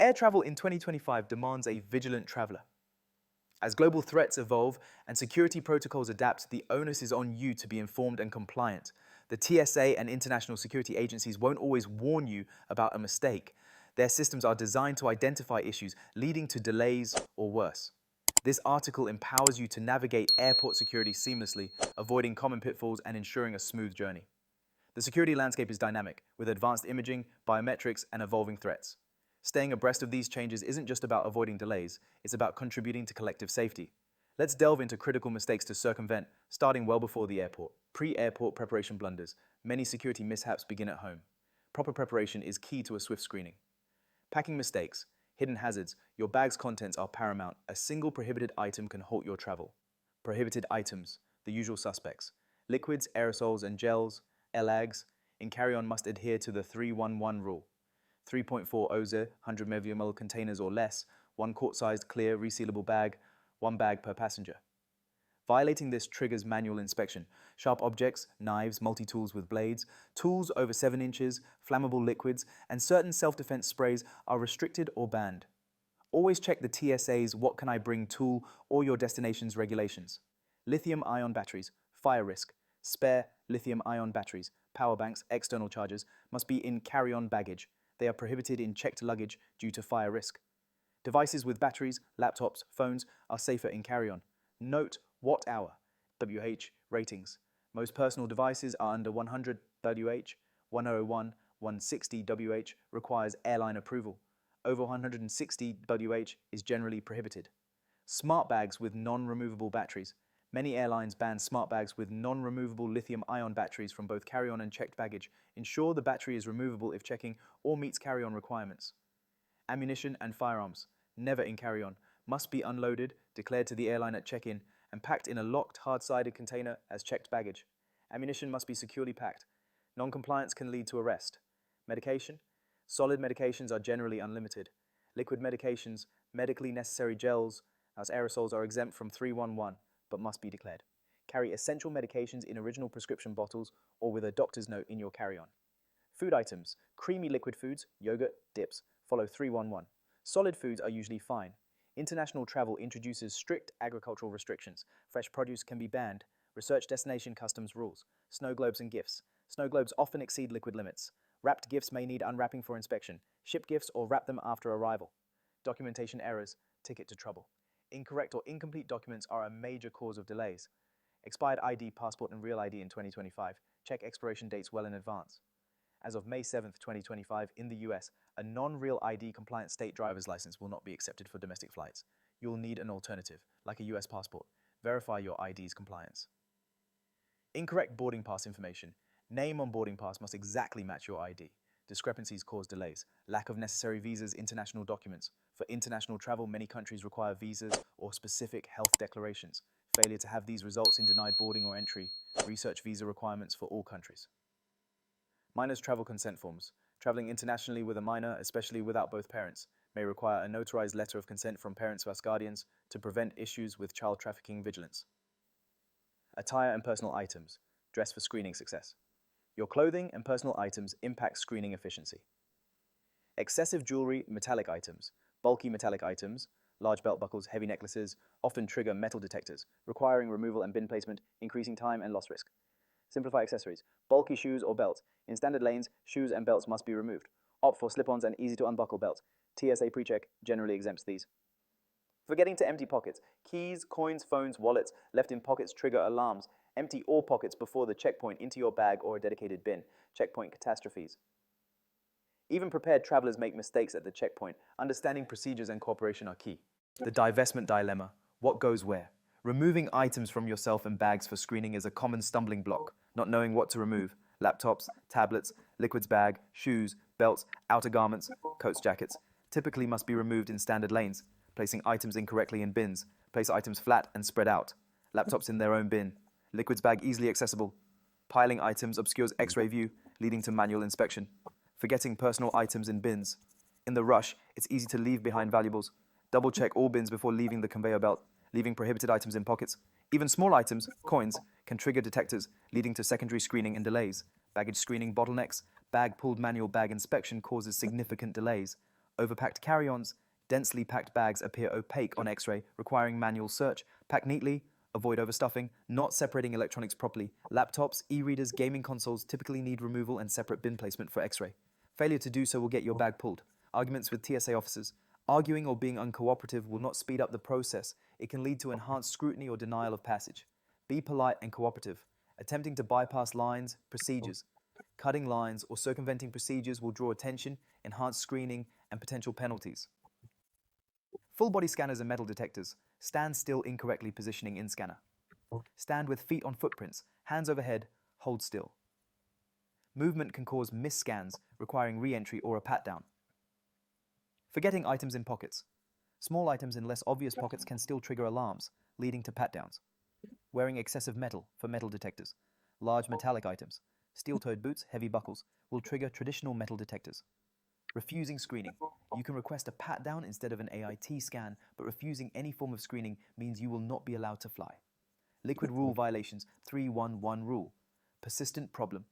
Air travel in 2025 demands a vigilant traveler. As global threats evolve and security protocols adapt, the onus is on you to be informed and compliant. The TSA and international security agencies won't always warn you about a mistake. Their systems are designed to identify issues, leading to delays or worse. This article empowers you to navigate airport security seamlessly, avoiding common pitfalls and ensuring a smooth journey. The security landscape is dynamic, with advanced imaging, biometrics, and evolving threats. Staying abreast of these changes isn't just about avoiding delays, it's about contributing to collective safety. Let's delve into critical mistakes to circumvent, starting well before the airport. Pre-airport preparation blunders. Many security mishaps begin at home. Proper preparation is key to a swift screening. Packing mistakes. Hidden hazards. Your bag's contents are paramount. A single prohibited item can halt your travel. Prohibited items. The usual suspects. Liquids, aerosols, and gels, LAGs, in carry-on must adhere to the 311 rule. 3.4 oz, 100 ml containers or less, 1 quart-sized clear resealable bag, 1 bag per passenger. Violating this triggers manual inspection. Sharp objects, knives, multi-tools with blades, tools over 7 inches, flammable liquids, and certain self-defense sprays are restricted or banned. Always check the TSA's What Can I Bring tool or your destination's regulations. Lithium-ion batteries, fire risk. Spare lithium-ion batteries, power banks, external chargers must be in carry-on baggage. They are prohibited in checked luggage due to fire risk. Devices with batteries, laptops, phones are safer in carry-on. Note watt-hour, WH ratings. Most personal devices are under 100 WH, 101, 160 WH requires airline approval. Over 160 WH is generally prohibited. Smart bags with non-removable batteries. Many airlines ban smart bags with non-removable lithium-ion batteries from both carry-on and checked baggage. Ensure the battery is removable if checking or meets carry-on requirements. Ammunition and firearms, never in carry-on, must be unloaded, declared to the airline at check-in, and packed in a locked, hard-sided container as checked baggage. Ammunition must be securely packed. Non-compliance can lead to arrest. Medication? Solid medications are generally unlimited. Liquid medications, medically necessary gels, as aerosols are exempt from 311, but must be declared. Carry essential medications in original prescription bottles or with a doctor's note in your carry-on. Food items, creamy liquid foods, yogurt, dips, follow 311. Solid foods are usually fine. International travel introduces strict agricultural restrictions. Fresh produce can be banned. Research destination customs rules. Snow globes and gifts. Snow globes often exceed liquid limits. Wrapped gifts may need unwrapping for inspection. Ship gifts or wrap them after arrival. Documentation errors, ticket to trouble. Incorrect or incomplete documents are a major cause of delays. Expired ID, passport, and real ID in 2025. Check expiration dates well in advance. As of May 7, 2025, in the US, a non-real ID compliant state driver's license will not be accepted for domestic flights. You will need an alternative, like a US passport. Verify your ID's compliance. Incorrect boarding pass information. Name on boarding pass must exactly match your ID. Discrepancies cause delays. Lack of necessary visas, international documents. For international travel, many countries require visas or specific health declarations. Failure to have these results in denied boarding or entry. Research visa requirements for all countries. Minors' travel consent forms. Traveling internationally with a minor, especially without both parents, may require a notarized letter of consent from parents/guardians to prevent issues with child trafficking vigilance. Attire and personal items. Dress for screening success. Your clothing and personal items impact screening efficiency. Excessive jewelry, metallic items. Bulky metallic items, large belt buckles, heavy necklaces, often trigger metal detectors, requiring removal and bin placement, increasing time and loss risk. Simplify accessories. Bulky shoes or belts. In standard lanes, shoes and belts must be removed. Opt for slip-ons and easy-to-unbuckle belts. TSA PreCheck generally exempts these. Forgetting to empty pockets. Keys, coins, phones, wallets left in pockets trigger alarms. Empty all pockets before the checkpoint into your bag or a dedicated bin. Checkpoint catastrophes. Even prepared travelers make mistakes at the checkpoint. Understanding procedures and cooperation are key. The divestment dilemma. What goes where? Removing items from yourself and bags for screening is a common stumbling block. Not knowing what to remove. Laptops, tablets, liquids bag, shoes, belts, outer garments, coats, jackets, typically must be removed in standard lanes. Placing items incorrectly in bins. Place items flat and spread out. Laptops in their own bin. Liquids bag easily accessible. Piling items obscures X-ray view, leading to manual inspection. Forgetting personal items in bins. In the rush, it's easy to leave behind valuables. Double check all bins before leaving the conveyor belt, leaving prohibited items in pockets. Even small items, coins, can trigger detectors, leading to secondary screening and delays. Baggage screening bottlenecks. Bag pulled manual bag inspection causes significant delays. Overpacked carry-ons, densely packed bags appear opaque on X-ray, requiring manual search. Pack neatly, avoid overstuffing, not separating electronics properly. Laptops, e-readers, gaming consoles typically need removal and separate bin placement for X-ray. Failure to do so will get your bag pulled. Arguments with TSA officers. Arguing or being uncooperative will not speed up the process. It can lead to enhanced scrutiny or denial of passage. Be polite and cooperative. Attempting to bypass lines, procedures. Cutting lines or circumventing procedures will draw attention, enhance screening, and potential penalties. Full body scanners and metal detectors. Stand still incorrectly positioning in scanner. Stand with feet on footprints, hands overhead, hold still. Movement can cause misscans, requiring re-entry or a pat-down. Forgetting items in pockets. Small items in less obvious pockets can still trigger alarms, leading to pat-downs. Wearing excessive metal for metal detectors. Large metallic items, steel-toed boots, heavy buckles, will trigger traditional metal detectors. Refusing screening. You can request a pat-down instead of an AIT scan, but refusing any form of screening means you will not be allowed to fly. Liquid rule violations, 311 rule. Persistent problem.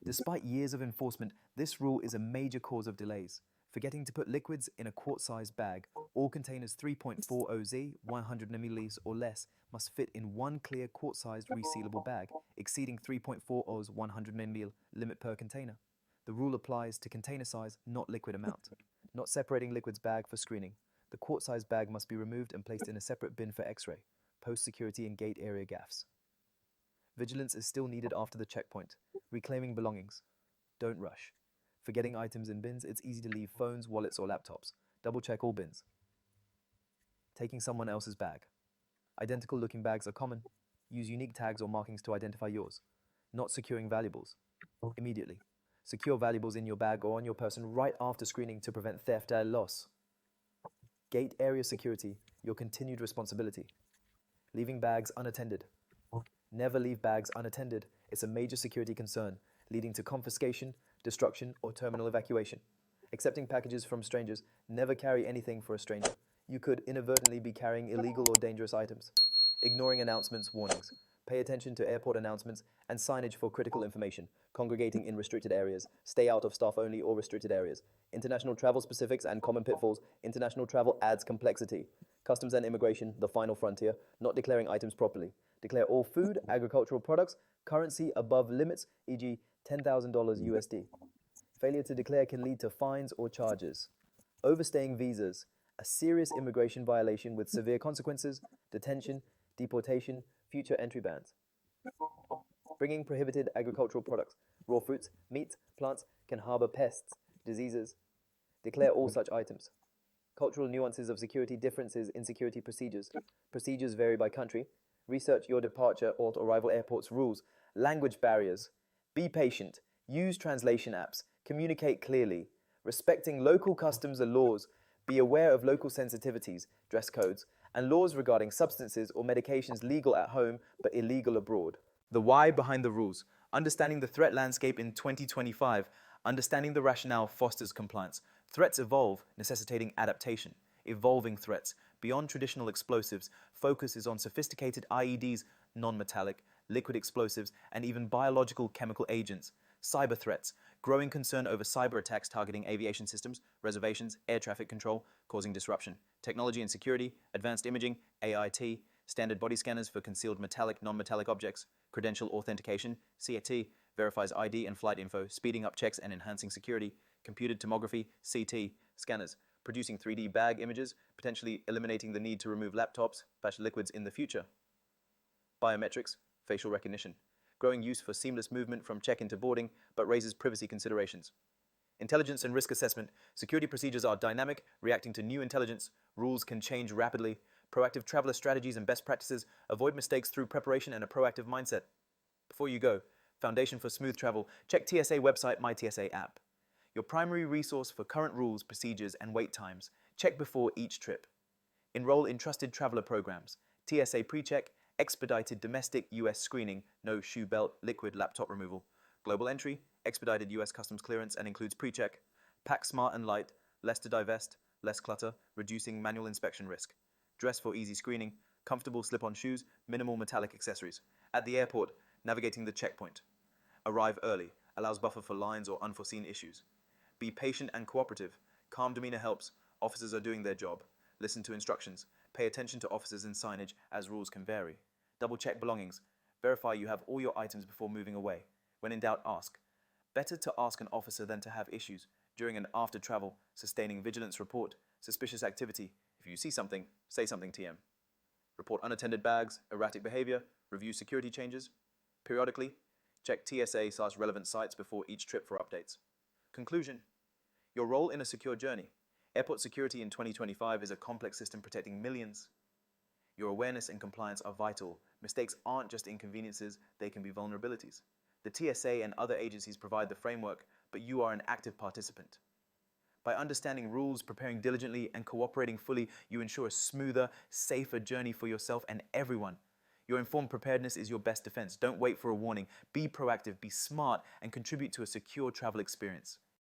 Despite years of enforcement, this rule is a major cause of delays. Forgetting to put liquids in a quart-sized bag, all containers 3.40 Z, 100 milliliters or less, must fit in one clear quart-sized resealable bag, exceeding 3.40 Oz 100 ml limit per container. The rule applies to container size, not liquid amount. Not separating liquids bag for screening. The quart-sized bag must be removed and placed in a separate bin for X-ray, post-security and gate area gaffes. Vigilance is still needed after the checkpoint. Reclaiming belongings. Don't rush. Forgetting items in bins, it's easy to leave phones, wallets, or laptops. Double check all bins. Taking someone else's bag. Identical looking bags are common. Use unique tags or markings to identify yours. Not securing valuables. Immediately. Secure valuables in your bag or on your person right after screening to prevent theft and loss. Gate area security, your continued responsibility. Leaving bags unattended. Never leave bags unattended. It's a major security concern, leading to confiscation, destruction, or terminal evacuation. Accepting packages from strangers. Never carry anything for a stranger. You could inadvertently be carrying illegal or dangerous items. Ignoring announcements, warnings. Pay attention to airport announcements and signage for critical information. Congregating in restricted areas. Stay out of staff-only or restricted areas. International travel specifics and common pitfalls. International travel adds complexity. Customs and immigration, the final frontier. Not declaring items properly. Declare all food, agricultural products, currency above limits, e.g. $10,000 USD. Failure to declare can lead to fines or charges. Overstaying visas, a serious immigration violation with severe consequences, detention, deportation, future entry bans. Bringing prohibited agricultural products, raw fruits, meat, plants can harbor pests, diseases. Declare all such items. Cultural nuances of security differences in security procedures. Procedures vary by country. Research your departure or arrival airport's rules. Language barriers. Be patient. Use translation apps. Communicate clearly. Respecting local customs and laws. Be aware of local sensitivities, dress codes, and laws regarding substances or medications legal at home but illegal abroad. The why behind the rules. Understanding the threat landscape in 2025. Understanding the rationale fosters compliance. Threats evolve, necessitating adaptation. Evolving threats. Beyond traditional explosives, focus is on sophisticated IEDs, non-metallic, liquid explosives, and even biological chemical agents. Cyber threats. Growing concern over cyber attacks targeting aviation systems, reservations, air traffic control, causing disruption. Technology and security, advanced imaging, AIT, standard body scanners for concealed metallic, non-metallic objects, credential authentication, CAT, verifies ID and flight info, speeding up checks and enhancing security, computed tomography, CT, scanners, producing 3D bag images, potentially eliminating the need to remove laptops, batch liquids in the future. Biometrics, facial recognition, growing use for seamless movement from check-in to boarding, but raises privacy considerations. Intelligence and risk assessment, security procedures are dynamic, reacting to new intelligence, rules can change rapidly, proactive traveler strategies and best practices, avoid mistakes through preparation and a proactive mindset. Before you go, foundation for smooth travel, check TSA website, My TSA app. Your primary resource for current rules, procedures, and wait times. Check before each trip. Enroll in trusted traveler programs. TSA PreCheck, expedited domestic US screening, no shoe belt, liquid laptop removal. Global entry, expedited US customs clearance and includes PreCheck. Pack smart and light, less to divest, less clutter, reducing manual inspection risk. Dress for easy screening, comfortable slip-on shoes, minimal metallic accessories. At the airport, navigating the checkpoint. Arrive early, allows buffer for lines or unforeseen issues. Be patient and cooperative. Calm demeanor helps. Officers are doing their job. Listen to instructions. Pay attention to officers and signage, as rules can vary. Double check belongings. Verify you have all your items before moving away. When in doubt, ask. Better to ask an officer than to have issues. During and after travel, sustaining vigilance report, suspicious activity. If you see something, say something TM. Report unattended bags, erratic behavior, review security changes. Periodically, check TSA/relevant sites before each trip for updates. Conclusion. Your role in a secure journey. Airport security in 2025 is a complex system protecting millions. Your awareness and compliance are vital. Mistakes aren't just inconveniences, they can be vulnerabilities. The TSA and other agencies provide the framework, but you are an active participant. By understanding rules, preparing diligently, and cooperating fully, you ensure a smoother, safer journey for yourself and everyone. Your informed preparedness is your best defense. Don't wait for a warning. Be proactive, be smart, and contribute to a secure travel experience.